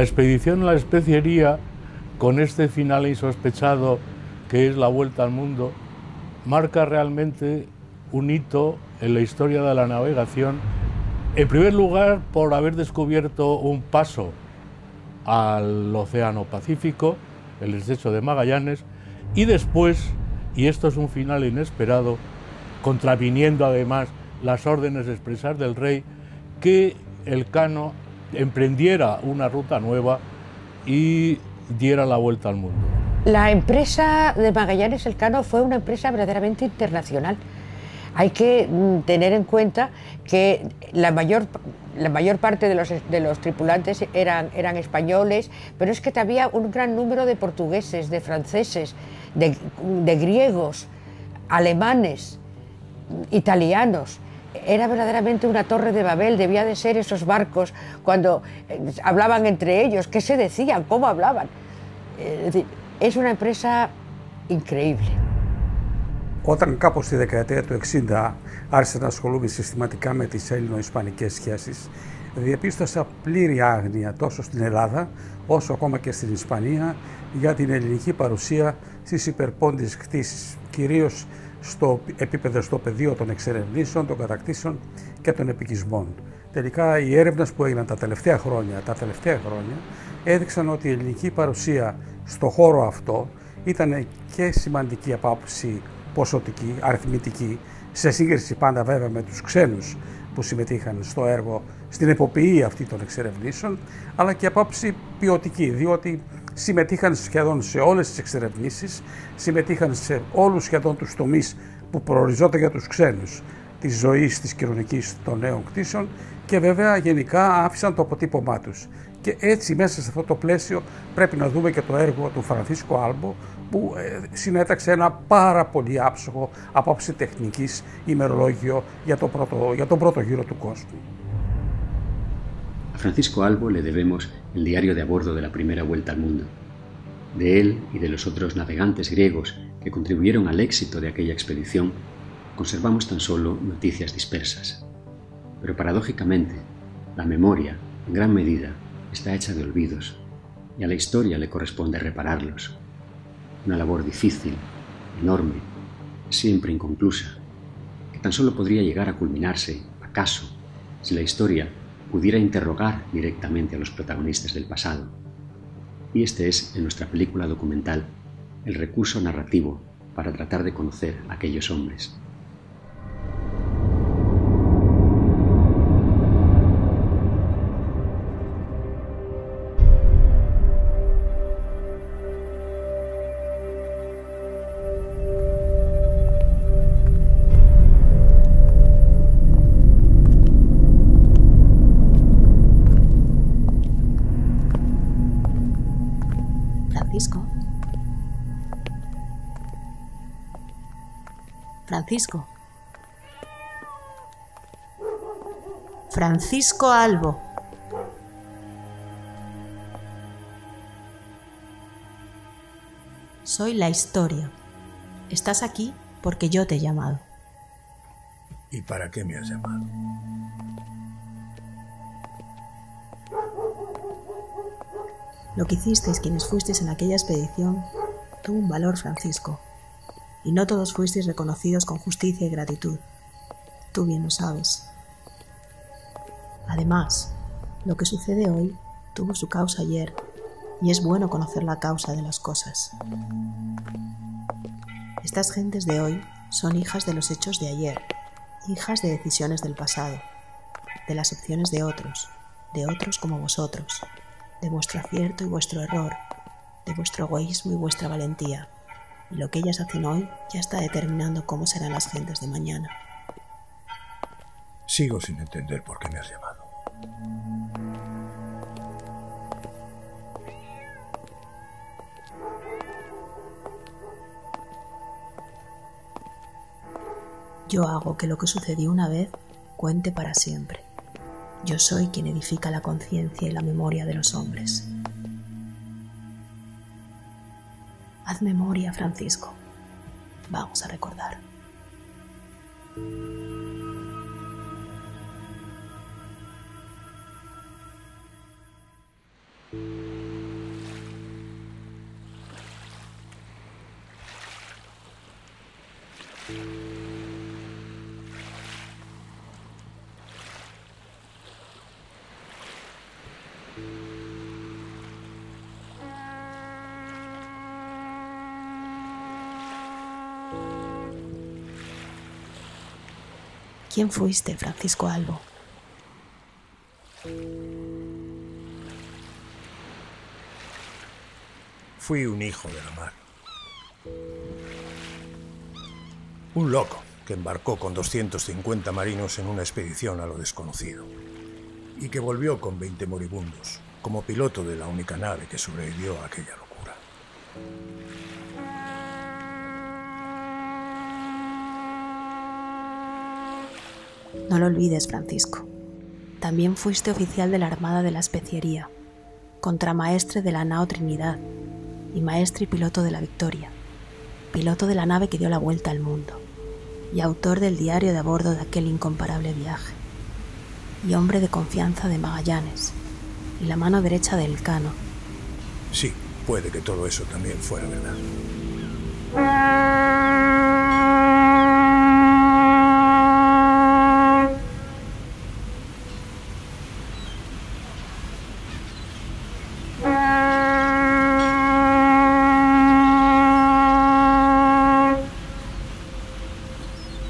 La expedición a la especiería, con este final insospechado que es la vuelta al mundo, marca realmente un hito en la historia de la navegación. En primer lugar, por haber descubierto un paso al Océano Pacífico, el estrecho de Magallanes, y después, y esto es un final inesperado, contraviniendo además las órdenes expresas del rey, que Elcano emprendiera una ruta nueva y diera la vuelta al mundo. La empresa de Magallanes Elcano fue una empresa verdaderamente internacional. Hay que tener en cuenta que la mayor parte de los tripulantes eran españoles, pero es que había un gran número de portugueses, de franceses, de griegos, alemanes, italianos. Era verdaderamente una torre de Babel. Debía de ser esos barcos cuando hablaban entre ellos, qué se decían, cómo hablaban. Es decir, es una empresa increíble. Όταν κάπου στη δεκαετία του 60 άρχισα να ασχολούμαι συστηματικά με τις έλληνο-ισπανικές σχέσεις, διαπίστωσα πλήρη άγνοια τόσο στην Ελλάδα όσο ακόμα και στην Ισπανία για την ελληνική παρουσία στις υπερπόντιες κτήσεις, κυρίως στο επίπεδο, στο πεδίο των εξερευνήσεων, των κατακτήσεων και των επικισμών. Τελικά οι έρευνες που έγιναν τα τελευταία χρόνια έδειξαν ότι η ελληνική παρουσία στο χώρο αυτό ήταν και σημαντική από άποψη ποσοτική, αριθμητική, σε σύγκριση πάντα βέβαια με τους ξένους που συμμετείχαν στο έργο, στην εποποιή αυτή των εξερευνήσεων, αλλά και από άποψη ποιοτική, διότι συμμετείχαν σχεδόν σε όλες τις εξερευνήσεις, συμμετείχαν σε όλους σχεδόν τους τομείς που προοριζόταν για τους ξένους, της ζωής, της κοινωνικής των νέων κτήσεων και βέβαια γενικά άφησαν το αποτύπωμά τους. Και έτσι μέσα σε αυτό το πλαίσιο πρέπει να δούμε και το έργο του Φρανθίσκο Άλμπο που συνέταξε ένα πάρα πολύ άψογο από άψη τεχνικής ημερολόγιο για τον πρώτο γύρο του κόσμου. A Francisco Albo le debemos el diario de a bordo de la primera vuelta al mundo. De él y de los otros navegantes griegos que contribuyeron al éxito de aquella expedición, conservamos tan solo noticias dispersas. Pero paradójicamente, la memoria, en gran medida, está hecha de olvidos, y a la historia le corresponde repararlos. Una labor difícil, enorme, siempre inconclusa, que tan solo podría llegar a culminarse, acaso, si la historia pudiera interrogar directamente a los protagonistas del pasado. Y este es, en nuestra película documental, el recurso narrativo para tratar de conocer a aquellos hombres. Francisco Albo. Soy la historia. Estás aquí porque yo te he llamado. ¿Y para qué me has llamado? Lo que hicisteis quienes fuisteis en aquella expedición tuvo un valor, Francisco. Y no todos fuisteis reconocidos con justicia y gratitud. Tú bien lo sabes. Además, lo que sucede hoy tuvo su causa ayer, y es bueno conocer la causa de las cosas. Estas gentes de hoy son hijas de los hechos de ayer, hijas de decisiones del pasado, de las opciones de otros como vosotros, de vuestro acierto y vuestro error, de vuestro egoísmo y vuestra valentía. Y lo que ellas hacen hoy ya está determinando cómo serán las gentes de mañana. Sigo sin entender por qué me has llamado. Yo hago que lo que sucedió una vez cuente para siempre. Yo soy quien edifica la conciencia y la memoria de los hombres. Haz memoria, Francisco. Vamos a recordar. ¿Quién fuiste, Francisco Albo? Fui un hijo de la mar. Un loco que embarcó con 250 marinos en una expedición a lo desconocido y que volvió con 20 moribundos como piloto de la única nave que sobrevivió a aquella locura. No lo olvides, Francisco. También fuiste oficial de la Armada de la Especiería, contramaestre de la nao Trinidad y maestre y piloto de la Victoria, piloto de la nave que dio la vuelta al mundo y autor del diario de a bordo de aquel incomparable viaje, y hombre de confianza de Magallanes y la mano derecha de Elcano. Sí, puede que todo eso también fuera verdad.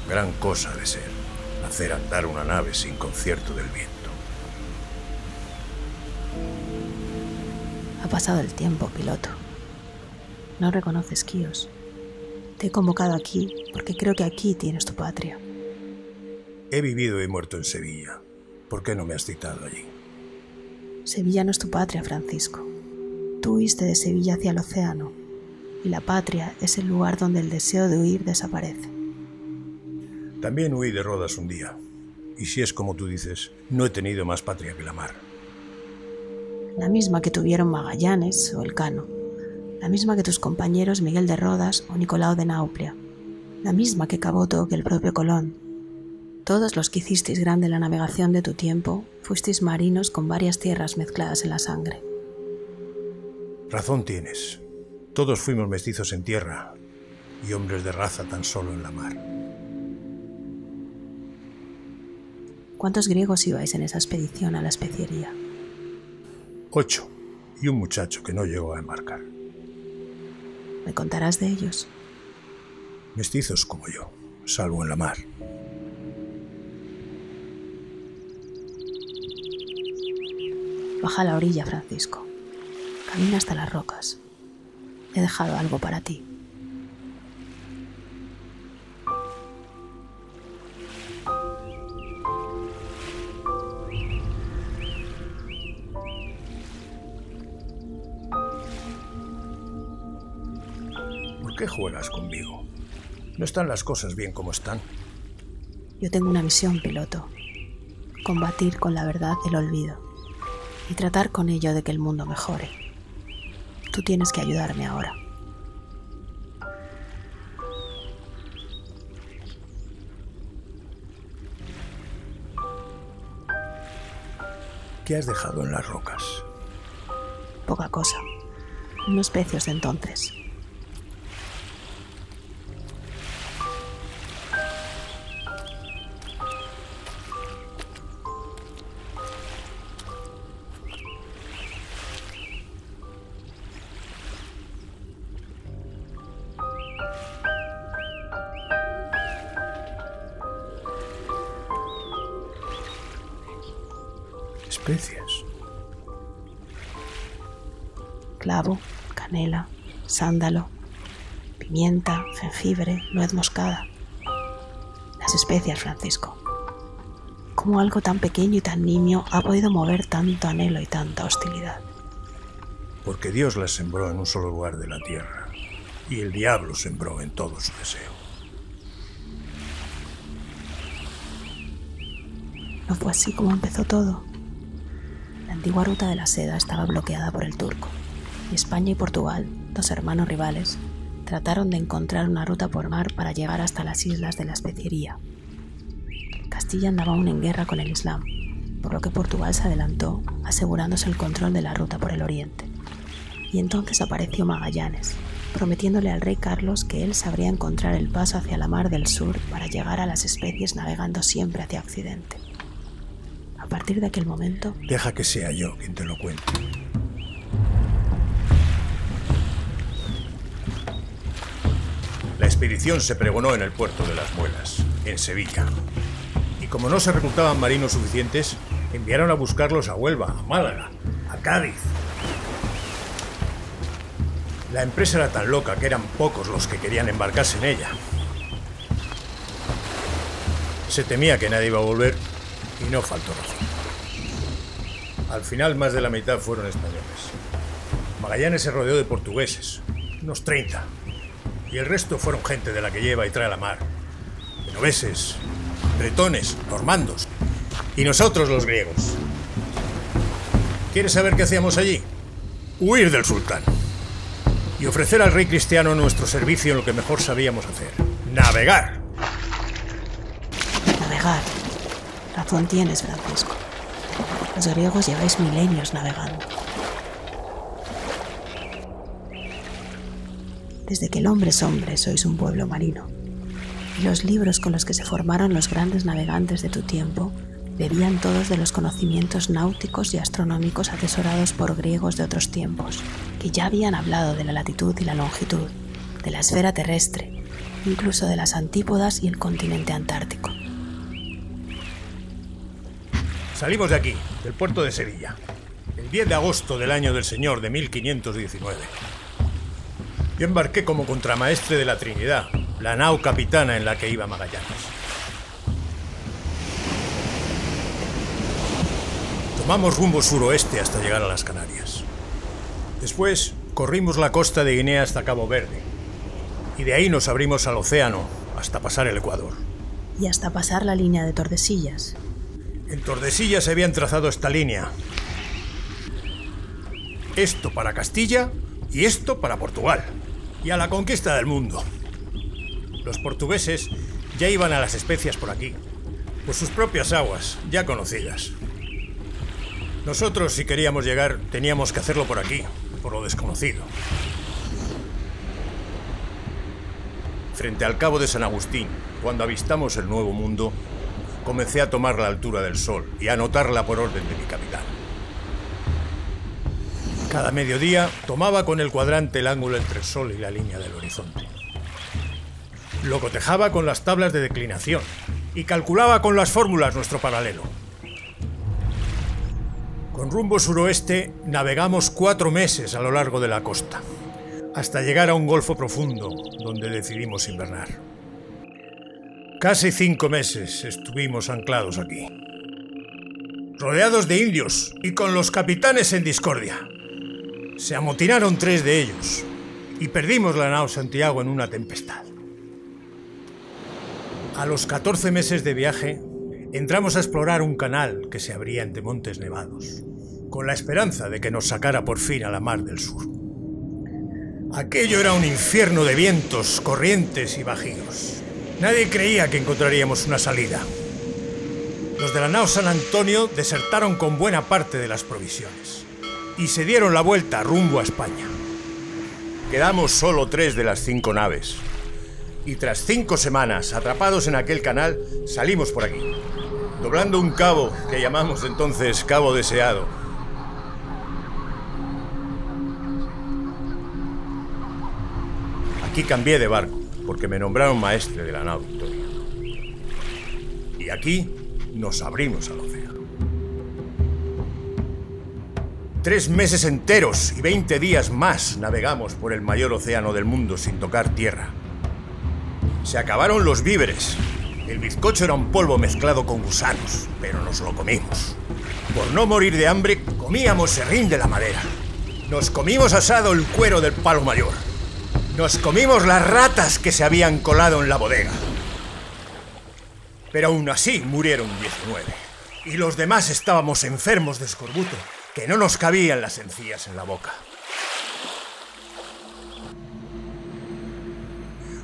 Gran cosa de ser, hacer andar una nave sin concierto del viento. Ha pasado el tiempo, piloto. No reconoces Quíos. Te he convocado aquí porque creo que aquí tienes tu patria. He vivido y muerto en Sevilla. ¿Por qué no me has citado allí? Sevilla no es tu patria, Francisco. Tú huiste de Sevilla hacia el océano, y la patria es el lugar donde el deseo de huir desaparece. También huí de Rodas un día. Y si es como tú dices, no he tenido más patria que la mar. La misma que tuvieron Magallanes o Elcano. La misma que tus compañeros Miguel de Rodas o Nicolau de Nauplia. La misma que Caboto o que el propio Colón. Todos los que hicisteis grande la navegación de tu tiempo, fuisteis marinos con varias tierras mezcladas en la sangre. Razón tienes. Todos fuimos mestizos en tierra y hombres de raza tan solo en la mar. ¿Cuántos griegos ibais en esa expedición a la especiería? 8, y un muchacho que no llegó a embarcar. ¿Me contarás de ellos? Mestizos como yo, salvo en la mar. Baja a la orilla, Francisco. Camina hasta las rocas. He dejado algo para ti. ¿Por qué juegas conmigo? ¿No están las cosas bien como están? Yo tengo una misión, piloto. Combatir con la verdad el olvido y tratar con ello de que el mundo mejore. Tú tienes que ayudarme ahora. ¿Qué has dejado en las rocas? Poca cosa. Unos pecios de entonces. Especias. Clavo, canela, sándalo, pimienta, jengibre, nuez moscada. Las especias, Francisco. ¿Cómo algo tan pequeño y tan nimio ha podido mover tanto anhelo y tanta hostilidad? Porque Dios las sembró en un solo lugar de la tierra y el diablo sembró en todo su deseo. ¿No fue así como empezó todo? La antigua ruta de la seda estaba bloqueada por el turco, y España y Portugal, dos hermanos rivales, trataron de encontrar una ruta por mar para llegar hasta las islas de la Especiería. Castilla andaba aún en guerra con el Islam, por lo que Portugal se adelantó, asegurándose el control de la ruta por el oriente. Y entonces apareció Magallanes, prometiéndole al rey Carlos que él sabría encontrar el paso hacia la mar del sur para llegar a las especies navegando siempre hacia occidente. A partir de aquel momento... Deja que sea yo quien te lo cuente. La expedición se pregonó en el puerto de Las Muelas, en Sevilla. Y como no se reclutaban marinos suficientes, enviaron a buscarlos a Huelva, a Málaga, a Cádiz. La empresa era tan loca que eran pocos los que querían embarcarse en ella. Se temía que nadie iba a volver y no faltó razón. Al final, más de la mitad fueron españoles. Magallanes se rodeó de portugueses, unos 30. Y el resto fueron gente de la que lleva y trae la mar. Genoveses, bretones, normandos. Y nosotros los griegos. ¿Quieres saber qué hacíamos allí? Huir del sultán. Y ofrecer al rey cristiano nuestro servicio en lo que mejor sabíamos hacer. Navegar. Navegar. Razón tienes, Francisco. Los griegos lleváis milenios navegando. Desde que el hombre es hombre, sois un pueblo marino. Y los libros con los que se formaron los grandes navegantes de tu tiempo bebían todos de los conocimientos náuticos y astronómicos atesorados por griegos de otros tiempos, que ya habían hablado de la latitud y la longitud, de la esfera terrestre, incluso de las antípodas y el continente antártico. Salimos de aquí, del puerto de Sevilla, el 10 de agosto del año del Señor de 1519. Yo embarqué como contramaestre de la Trinidad, la nao capitana en la que iba Magallanes. Tomamos rumbo suroeste hasta llegar a las Canarias. Después corrimos la costa de Guinea hasta Cabo Verde, y de ahí nos abrimos al océano hasta pasar el Ecuador. Y hasta pasar la línea de Tordesillas. En Tordesillas se habían trazado esta línea. Esto para Castilla y esto para Portugal. Y a la conquista del mundo. Los portugueses ya iban a las especias por aquí, por sus propias aguas, ya conocidas. Nosotros, si queríamos llegar, teníamos que hacerlo por aquí, por lo desconocido. Frente al Cabo de San Agustín, cuando avistamos el Nuevo Mundo, comencé a tomar la altura del sol y a anotarla por orden de mi capitán. Cada mediodía tomaba con el cuadrante el ángulo entre el sol y la línea del horizonte. Lo cotejaba con las tablas de declinación y calculaba con las fórmulas nuestro paralelo. Con rumbo suroeste navegamos 4 meses a lo largo de la costa, hasta llegar a un golfo profundo donde decidimos invernar. Casi 5 meses estuvimos anclados aquí, rodeados de indios y con los capitanes en discordia. Se amotinaron 3 de ellos y perdimos la nao Santiago en una tempestad. A los 14 meses de viaje, entramos a explorar un canal que se abría entre montes nevados, con la esperanza de que nos sacara por fin a la mar del sur. Aquello era un infierno de vientos, corrientes y bajíos. Nadie creía que encontraríamos una salida. Los de la nao San Antonio desertaron con buena parte de las provisiones y se dieron la vuelta rumbo a España. Quedamos solo 3 de las 5 naves. Y tras 5 semanas atrapados en aquel canal, salimos por aquí, doblando un cabo que llamamos entonces Cabo Deseado. Aquí cambié de barco, porque me nombraron maestre de la nao Victoria. Y aquí nos abrimos al océano. 3 meses enteros y 20 días más navegamos por el mayor océano del mundo sin tocar tierra. Se acabaron los víveres. El bizcocho era un polvo mezclado con gusanos, pero nos lo comimos. Por no morir de hambre, comíamos serrín de la madera. Nos comimos asado el cuero del palo mayor. Nos comimos las ratas que se habían colado en la bodega. Pero aún así murieron 19. Y los demás estábamos enfermos de escorbuto, que no nos cabían las encías en la boca.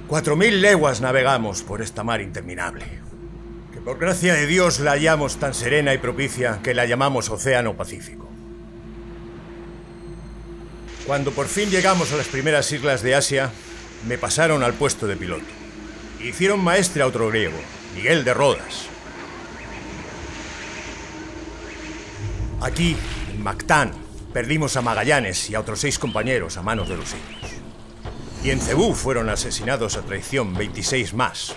4000 leguas navegamos por esta mar interminable, que por gracia de Dios la hallamos tan serena y propicia que la llamamos Océano Pacífico. Cuando por fin llegamos a las primeras islas de Asia, me pasaron al puesto de piloto. Hicieron maestre a otro griego, Miguel de Rodas. Aquí, en Mactán, perdimos a Magallanes y a otros 6 compañeros a manos de los indios. Y en Cebú fueron asesinados a traición 26 más.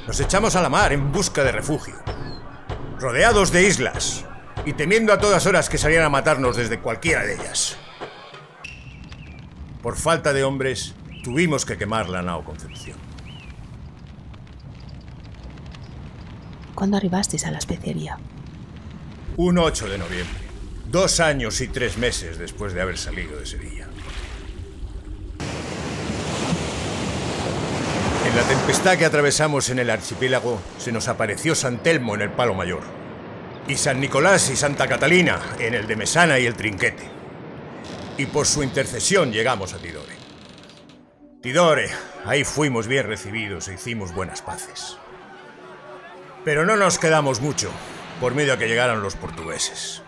Nos echamos a la mar en busca de refugio, rodeados de islas y temiendo a todas horas que salieran a matarnos desde cualquiera de ellas. Por falta de hombres, tuvimos que quemar la nao Concepción. ¿Cuándo arribasteis a la especería? Un 8 de noviembre, 2 años y 3 meses después de haber salido de Sevilla. En la tempestad que atravesamos en el archipiélago, se nos apareció San Telmo en el Palo Mayor, y San Nicolás y Santa Catalina en el de Mesana y el Trinquete. Y por su intercesión llegamos a Tidore. Tidore, ahí fuimos bien recibidos e hicimos buenas paces. Pero no nos quedamos mucho, por miedo a que llegaran los portugueses.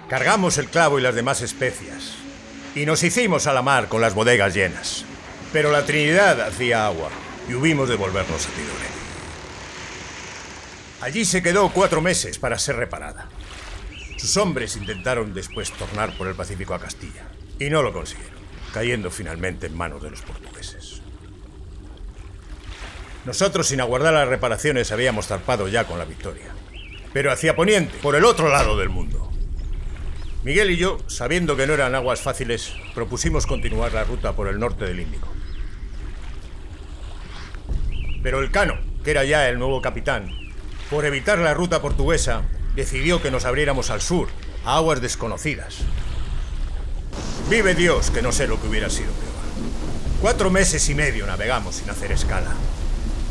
Cargamos el clavo y las demás especias, y nos hicimos a la mar con las bodegas llenas. Pero la Trinidad hacía agua, y hubimos de volvernos a Tidore. Allí se quedó 4 meses para ser reparada. Sus hombres intentaron después tornar por el Pacífico a Castilla, y no lo consiguieron, cayendo finalmente en manos de los portugueses. Nosotros, sin aguardar las reparaciones, habíamos zarpado ya con la victoria, pero hacia poniente, por el otro lado del mundo. Miguel y yo, sabiendo que no eran aguas fáciles, propusimos continuar la ruta por el norte del Índico. Pero el Cano, que era ya el nuevo capitán, por evitar la ruta portuguesa, decidió que nos abriéramos al sur, a aguas desconocidas. Vive Dios que no sé lo que hubiera sido peor. 4 meses y medio navegamos sin hacer escala.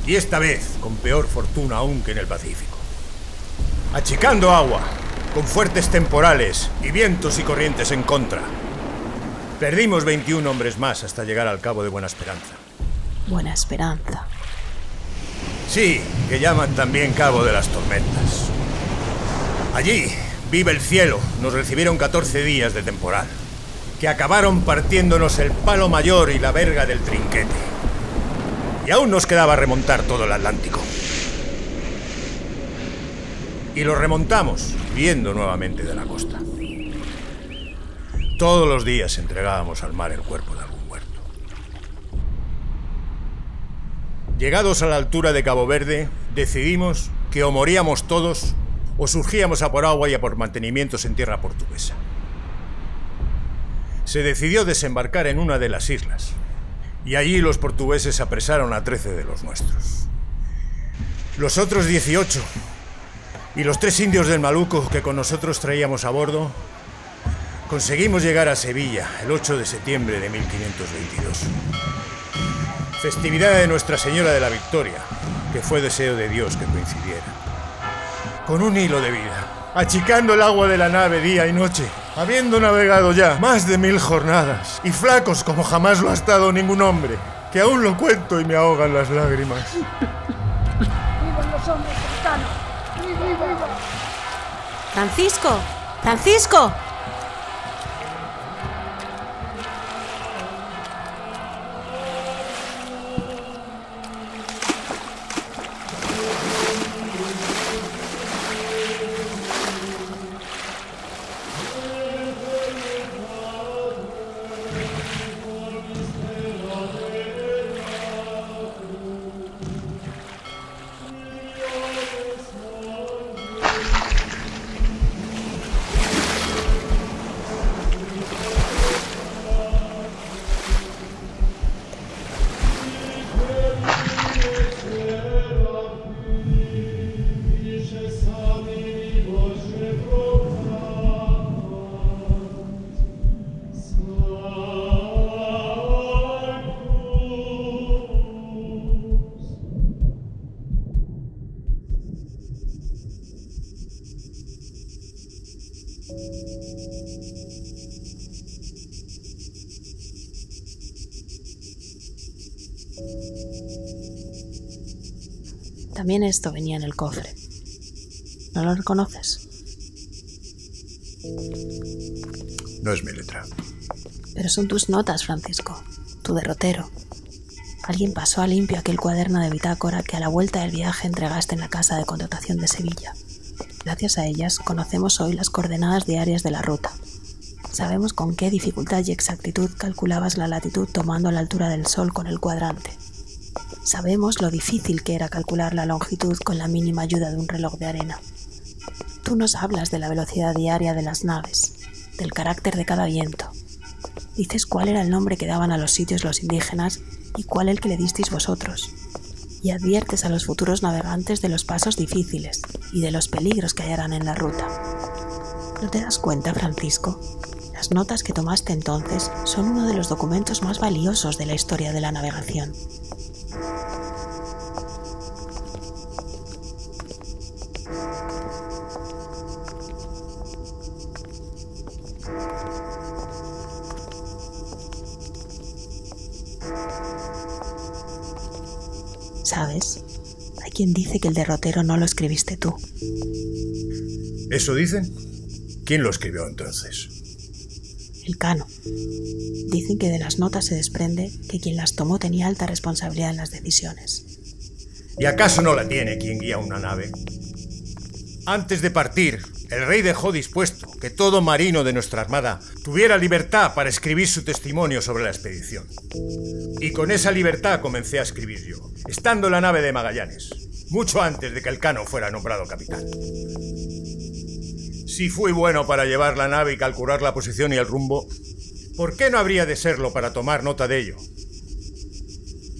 Y esta vez con peor fortuna aún que en el Pacífico. Achicando agua, con fuertes temporales y vientos y corrientes en contra. Perdimos 21 hombres más hasta llegar al Cabo de Buena Esperanza. Buena Esperanza. Sí, que llaman también Cabo de las Tormentas. Allí, vive el cielo, nos recibieron 14 días de temporal, que acabaron partiéndonos el Palo Mayor y la verga del Trinquete. Y aún nos quedaba remontar todo el Atlántico. Y lo remontamos, viendo nuevamente de la costa. Todos los días entregábamos al mar el cuerpo de algún muerto. Llegados a la altura de Cabo Verde, decidimos que o moríamos todos o surgíamos a por agua y a por mantenimientos en tierra portuguesa. Se decidió desembarcar en una de las islas, y allí los portugueses apresaron a 13 de los nuestros. Los otros 18, y los 3 indios del Maluco que con nosotros traíamos a bordo, conseguimos llegar a Sevilla el 8 de septiembre de 1522. Festividad de Nuestra Señora de la Victoria, que fue deseo de Dios que coincidiera. Con un hilo de vida, achicando el agua de la nave día y noche, habiendo navegado ya más de 1000 jornadas, y flacos como jamás lo ha estado ningún hombre, que aún lo cuento y me ahogan las lágrimas. ¡Vivan los hombres del Cano! ¡Viva, viva! ¡Francisco! ¡Francisco! También esto venía en el cofre. ¿No lo reconoces? No es mi letra. Pero son tus notas, Francisco, tu derrotero. Alguien pasó a limpio aquel cuaderno de bitácora que a la vuelta del viaje entregaste en la casa de contratación de Sevilla. Gracias a ellas conocemos hoy las coordenadas diarias de la ruta. Sabemos con qué dificultad y exactitud calculabas la latitud tomando la altura del sol con el cuadrante. Sabemos lo difícil que era calcular la longitud con la mínima ayuda de un reloj de arena. Tú nos hablas de la velocidad diaria de las naves, del carácter de cada viento. Dices cuál era el nombre que daban a los sitios los indígenas y cuál el que le disteis vosotros. Y adviertes a los futuros navegantes de los pasos difíciles y de los peligros que hallarán en la ruta. ¿No te das cuenta, Francisco? Las notas que tomaste entonces son uno de los documentos más valiosos de la historia de la navegación. ¿Sabes? Hay quien dice que el derrotero no lo escribiste tú. ¿Eso dicen? ¿Quién lo escribió entonces? El Cano. Dicen que de las notas se desprende que quien las tomó tenía alta responsabilidad en las decisiones. ¿Y acaso no la tiene quien guía una nave? Antes de partir, el rey dejó dispuesto que todo marino de nuestra armada tuviera libertad para escribir su testimonio sobre la expedición. Y con esa libertad comencé a escribir yo, estando en la nave de Magallanes, mucho antes de que el Cano fuera nombrado capitán. Si fui bueno para llevar la nave y calcular la posición y el rumbo, ¿por qué no habría de serlo para tomar nota de ello?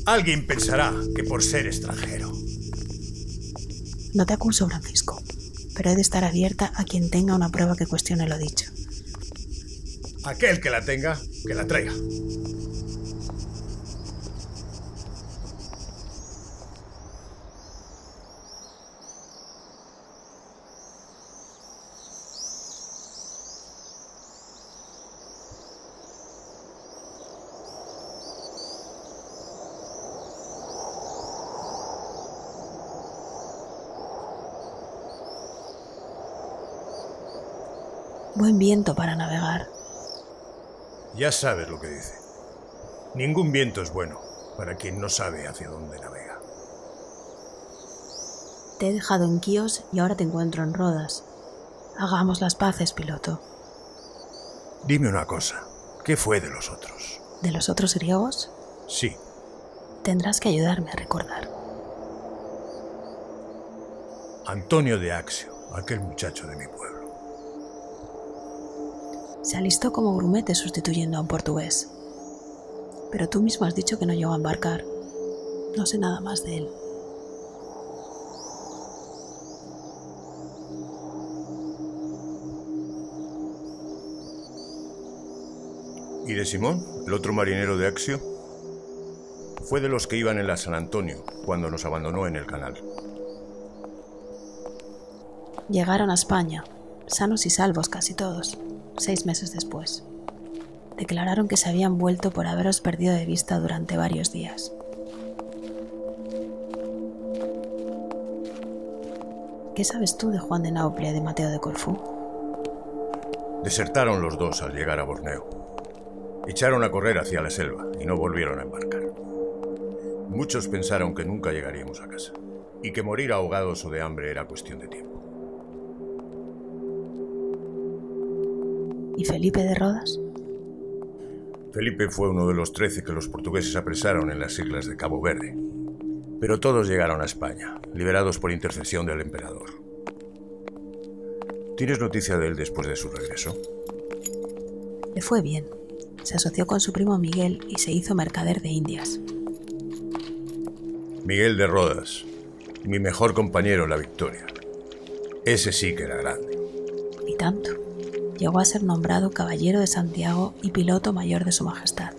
Alguien pensará que por ser extranjero. No te acuso, Francisco, pero he de estar abierta a quien tenga una prueba que cuestione lo dicho. Aquel que la tenga, que la traiga. Buen viento para navegar. Ya sabes lo que dice. Ningún viento es bueno para quien no sabe hacia dónde navega. Te he dejado en Quíos y ahora te encuentro en Rodas. Hagamos las paces, piloto. Dime una cosa. ¿Qué fue de los otros? ¿De los otros griegos? Sí. Tendrás que ayudarme a recordar. Antonio de Axio, aquel muchacho de mi pueblo. Se alistó como grumete sustituyendo a un portugués. Pero tú mismo has dicho que no llegó a embarcar. No sé nada más de él. ¿Y de Simón, el otro marinero de Axio? Fue de los que iban en la San Antonio, cuando nos abandonó en el canal. Llegaron a España, sanos y salvos casi todos, 6 meses después. Declararon que se habían vuelto por haberos perdido de vista durante varios días. ¿Qué sabes tú de Juan de Nauplia y de Mateo de Corfú? Desertaron los dos al llegar a Borneo. Echaron a correr hacia la selva y no volvieron a embarcar. Muchos pensaron que nunca llegaríamos a casa y que morir ahogados o de hambre era cuestión de tiempo. ¿Y Felipe de Rodas? Felipe fue uno de los 13 que los portugueses apresaron en las islas de Cabo Verde. Pero todos llegaron a España, liberados por intercesión del emperador. ¿Tienes noticia de él después de su regreso? Le fue bien. Se asoció con su primo Miguel y se hizo mercader de Indias. Miguel de Rodas, mi mejor compañero en la victoria. Ese sí que era grande. Y tanto. Llegó a ser nombrado caballero de Santiago y piloto mayor de su majestad.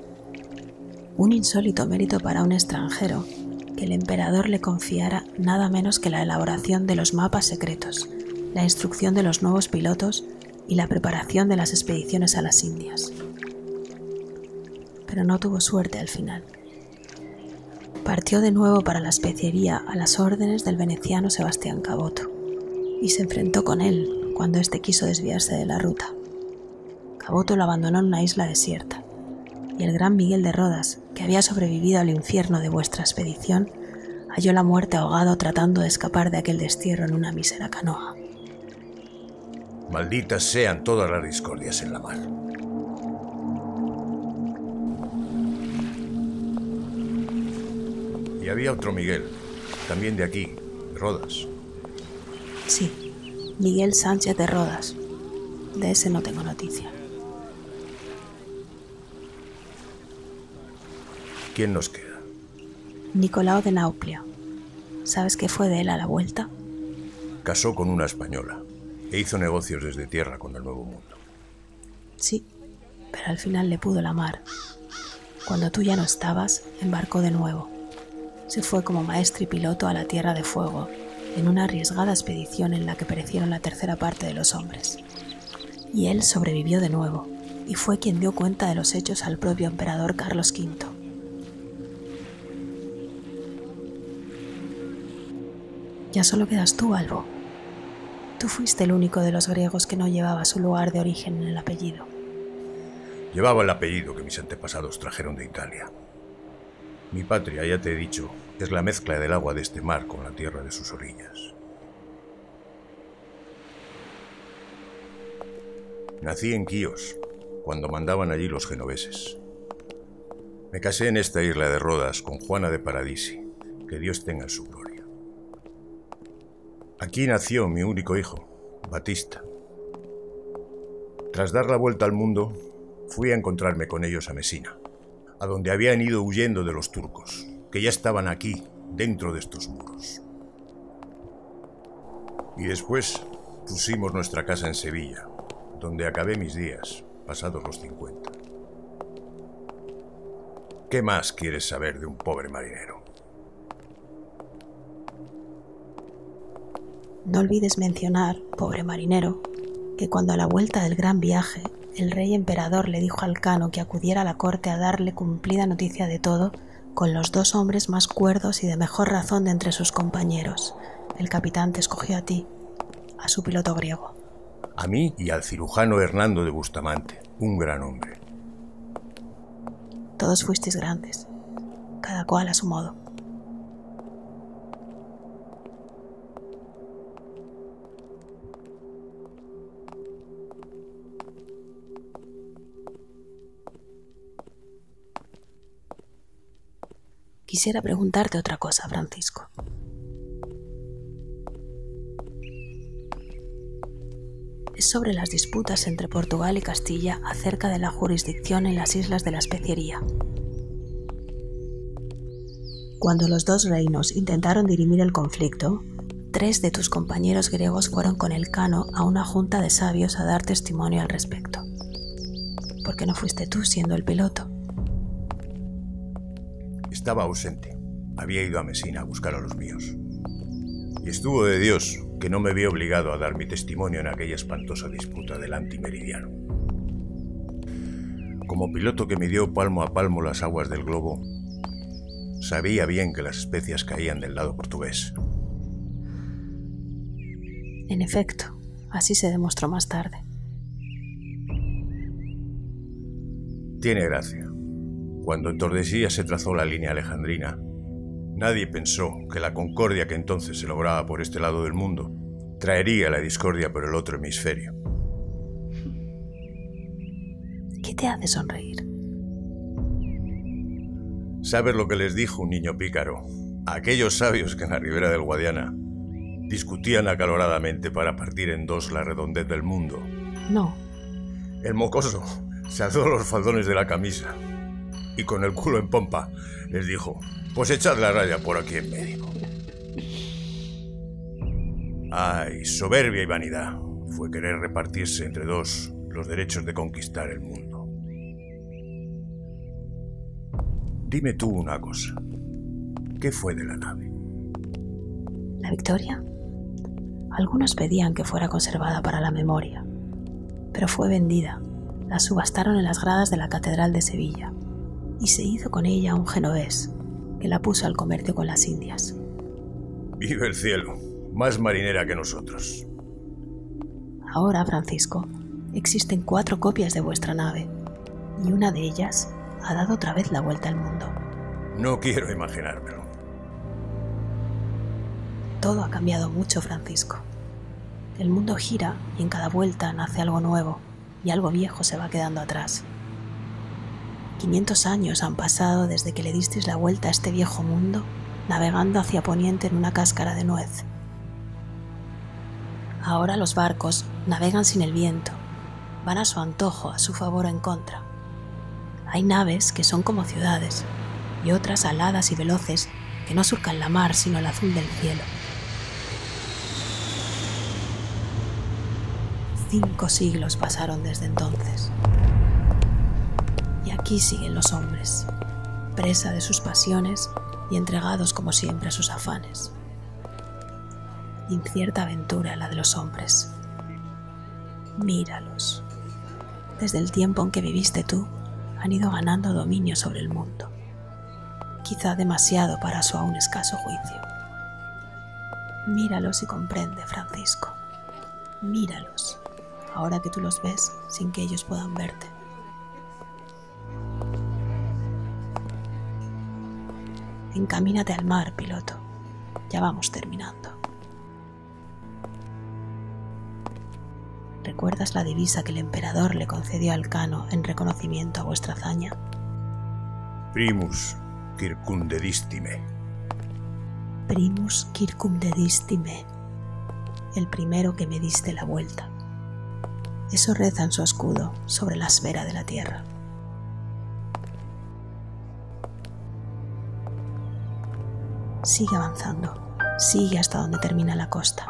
Un insólito mérito para un extranjero, que el emperador le confiara nada menos que la elaboración de los mapas secretos, la instrucción de los nuevos pilotos y la preparación de las expediciones a las Indias. Pero no tuvo suerte al final. Partió de nuevo para la especiería a las órdenes del veneciano Sebastián Caboto y se enfrentó con él cuando éste quiso desviarse de la ruta. Caboto lo abandonó en una isla desierta, y el gran Miguel de Rodas, que había sobrevivido al infierno de vuestra expedición, halló la muerte ahogado tratando de escapar de aquel destierro en una mísera canoa. Malditas sean todas las discordias en la mar. Y había otro Miguel, también de aquí, de Rodas. Sí, Miguel Sánchez de Rodas. De ese no tengo noticia. ¿Quién nos queda? Nicolao de Nauplia. ¿Sabes qué fue de él a la vuelta? Casó con una española e hizo negocios desde tierra con el Nuevo Mundo. Sí, pero al final le pudo la mar. Cuando tú ya no estabas, embarcó de nuevo. Se fue como maestro y piloto a la Tierra de Fuego, en una arriesgada expedición en la que perecieron la tercera parte de los hombres. Y él sobrevivió de nuevo, y fue quien dio cuenta de los hechos al propio emperador Carlos V. Ya solo quedas tú, Albo. Tú fuiste el único de los griegos que no llevaba su lugar de origen en el apellido. Llevaba el apellido que mis antepasados trajeron de Italia. Mi patria, ya te he dicho, es la mezcla del agua de este mar con la tierra de sus orillas. Nací en Quíos, cuando mandaban allí los genoveses. Me casé en esta isla de Rodas con Juana de Paradisi, que Dios tenga en su gloria. Aquí nació mi único hijo, Batista. Tras dar la vuelta al mundo, fui a encontrarme con ellos a Mesina, a donde habían ido huyendo de los turcos, que ya estaban aquí, dentro de estos muros. Y después pusimos nuestra casa en Sevilla, donde acabé mis días, pasados los 50. ¿Qué más quieres saber de un pobre marinero? No olvides mencionar, pobre marinero, que cuando a la vuelta del gran viaje, el rey emperador le dijo al cano que acudiera a la corte a darle cumplida noticia de todo, con los 2 hombres más cuerdos y de mejor razón de entre sus compañeros. El capitán te escogió a ti, a su piloto griego. A mí y al cirujano Hernando de Bustamante, un gran hombre. Todos fuisteis grandes, cada cual a su modo. Quisiera preguntarte otra cosa, Francisco. Es sobre las disputas entre Portugal y Castilla acerca de la jurisdicción en las islas de la Especiería. Cuando los 2 reinos intentaron dirimir el conflicto, 3 de tus compañeros griegos fueron con el cano a una junta de sabios a dar testimonio al respecto. ¿Por qué no fuiste tú siendo el piloto? Estaba ausente. Había ido a Mesina a buscar a los míos. Y estuvo de Dios que no me vi obligado a dar mi testimonio en aquella espantosa disputa del antimeridiano. Como piloto que midió palmo a palmo las aguas del globo, sabía bien que las especias caían del lado portugués. En efecto, así se demostró más tarde. Tiene gracia. Cuando en Tordesillas se trazó la línea alejandrina, nadie pensó que la concordia que entonces se lograba por este lado del mundo traería la discordia por el otro hemisferio. ¿Qué te hace sonreír? ¿Sabes lo que les dijo un niño pícaro a aquellos sabios que en la ribera del Guadiana discutían acaloradamente para partir en 2 la redondez del mundo? No. El mocoso se alzó los faldones de la camisa y con el culo en pompa les dijo: pues echad la raya por aquí en medio. Ay, soberbia y vanidad fue querer repartirse entre 2 los derechos de conquistar el mundo. Dime tú una cosa. ¿Qué fue de la nave? ¿La Victoria? Algunos pedían que fuera conservada para la memoria, pero fue vendida. La subastaron en las gradas de la Catedral de Sevilla y se hizo con ella un genovés que la puso al comercio con las Indias. Vive el cielo, más marinera que nosotros. Ahora, Francisco, existen 4 copias de vuestra nave, y una de ellas ha dado otra vez la vuelta al mundo. No quiero imaginármelo. Todo ha cambiado mucho, Francisco. El mundo gira y en cada vuelta nace algo nuevo, y algo viejo se va quedando atrás. 500 años han pasado desde que le disteis la vuelta a este viejo mundo, navegando hacia poniente en una cáscara de nuez. Ahora los barcos navegan sin el viento, van a su antojo, a su favor o en contra. Hay naves que son como ciudades, y otras aladas y veloces que no surcan la mar sino el azul del cielo. 5 siglos pasaron desde entonces. Y aquí siguen los hombres, presa de sus pasiones y entregados como siempre a sus afanes. Incierta aventura la de los hombres. Míralos. Desde el tiempo en que viviste tú, han ido ganando dominio sobre el mundo. Quizá demasiado para su aún escaso juicio. Míralos y comprende, Francisco. Míralos, ahora que tú los ves sin que ellos puedan verte. Encamínate al mar, piloto. Ya vamos terminando. ¿Recuerdas la divisa que el emperador le concedió al Cano en reconocimiento a vuestra hazaña? Primus circumdedistime. Primus circumdedistime. El primero que me diste la vuelta. Eso reza en su escudo sobre la esfera de la tierra. Sigue avanzando, sigue hasta donde termina la costa.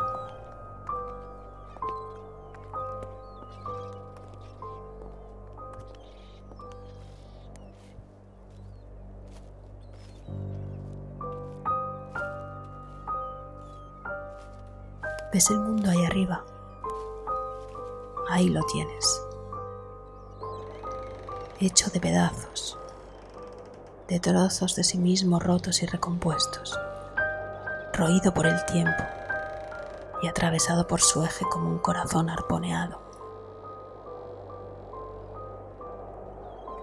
¿Ves el mundo ahí arriba? Ahí lo tienes. Hecho de pedazos, de trozos de sí mismo rotos y recompuestos, roído por el tiempo y atravesado por su eje como un corazón arponeado.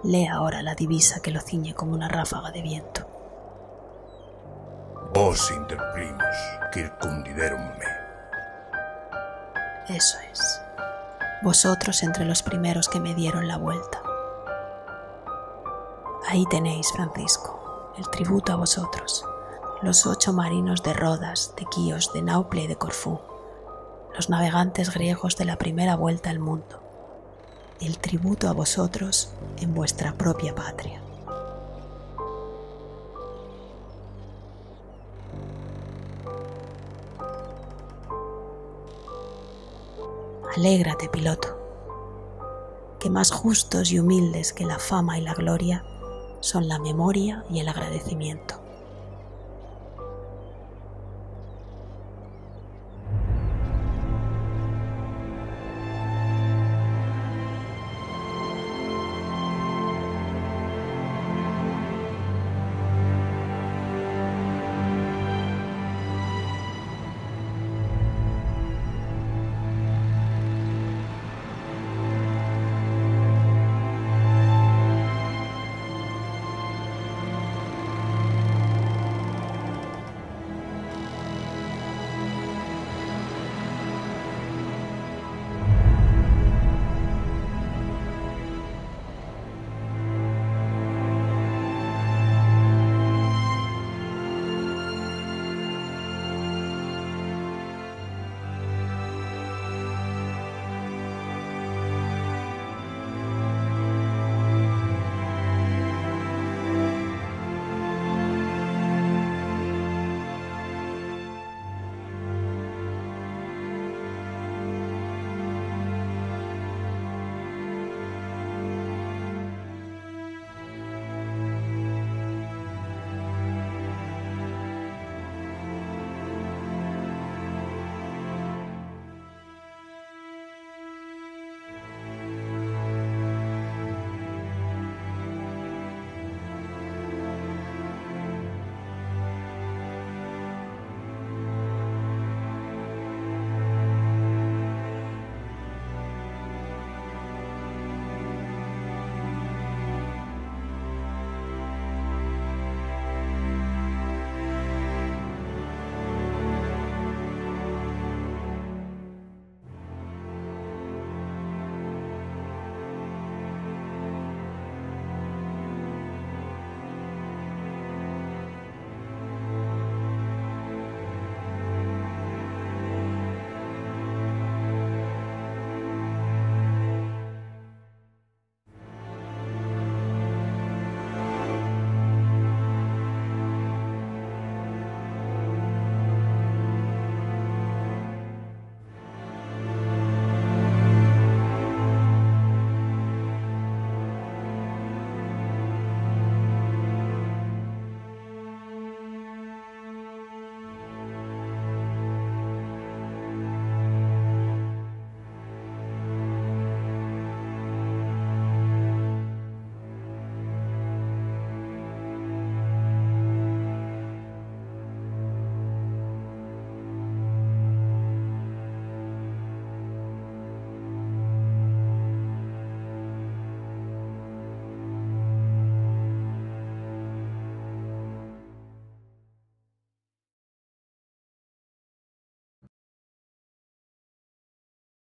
Lee ahora la divisa que lo ciñe como una ráfaga de viento. Vos inter primus circumdiderum me. Eso es. Vosotros entre los primeros que me dieron la vuelta. Ahí tenéis, Francisco, el tributo a vosotros, los 8 marinos de Rodas, de Quíos, de Nauple y de Corfú, los navegantes griegos de la primera vuelta al mundo, el tributo a vosotros en vuestra propia patria. Alégrate, piloto, que más justos y humildes que la fama y la gloria son la memoria y el agradecimiento.